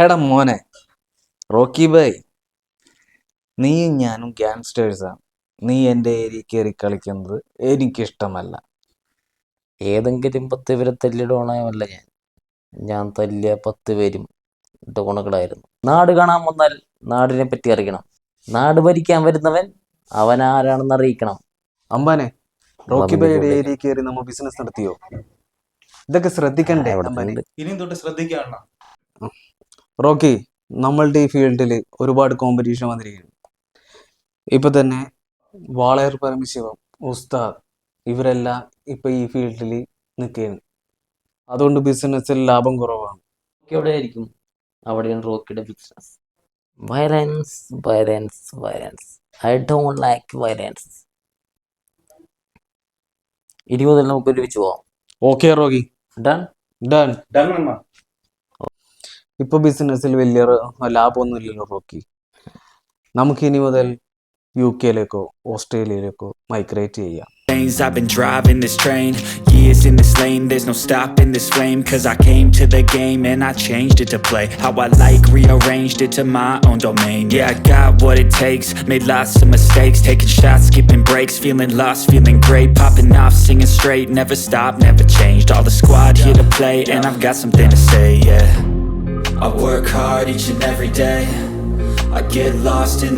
എടാ മോനെ Rocky by, നീയും ഞാനും ഗ്യാങ്സ്റ്റേഴ്സാണ്. നീ എൻ്റെ ഏരിയ കയറി കളിക്കുന്നത് എനിക്കിഷ്ടമല്ല. ഏതെങ്കിലും 10 പേരെ തല്ലിടോണമല്ല ഞാൻ തല്ലിയ 10 പേരും ഡോണുകളായിരുന്നു. നാട് കാണാൻ വന്നാൽ നാടിനെ പറ്റി അറിയണം. നാട് ഭരിക്കാൻ വരുന്നവൻ അവനാരാണെന്ന് അറിയിക്കണം. അമ്പാനെ, റോക്കി ബൈയുടെ ഏരിയ കയറി നമ്മ ബിസിനസ് നടത്തിയോ? ഇതൊക്കെ ശ്രദ്ധിക്കണ്ടേ അമ്പാനെ? ഇനിയും തൊട്ട് ശ്രദ്ധിക്കാണ. റോക്കി, നമ്മളുടെ ഈ ഫീൽഡിൽ ഒരുപാട് കോമ്പറ്റീഷൻ വന്നിരിക്കുകയാണ്. ഇപ്പൊ തന്നെ വാളയാർ പരമശിവം, ഉസ്താദ് ഇവരെല്ലാം ഇപ്പൊ ഈ ഫീൽഡിൽ നിൽക്കുകയാണ്. അതുകൊണ്ട് ബിസിനസ്സിൽ ലാഭം കുറവാണ്. എവിടെയായിരിക്കും? അവിടെയാണ് റോക്കിയുടെ business. Violence violence violence. I don't like violence. 20 നമുക്ക് ഒരുമിച്ച് പോവാം. Okay Rocky, done done. Done. ഇപ്പൊ ബിസിനസ്സിൽ വലിയ ലാഭമൊന്നും ഇല്ലല്ലോ റോക്കി. നമുക്ക് ഇനി മുതൽ UK-ലേക്കോ ഓസ്ട്രേലിയയിലേക്കോ മൈഗ്രേറ്റ് ചെയ്യാം. I've been driving this train, years in this lane, there's no stopping this flame. Cause I came to the game and I changed it to play how I like, rearranged it to my own domain. Yeah, I got what it takes, made lots of mistakes, taking shots, skipping breaks, feeling lost, feeling great, popping off, singing straight, never stopped, never changed. All the squad here to play and I've got something to say, yeah. I work hard each and every day, I get lost in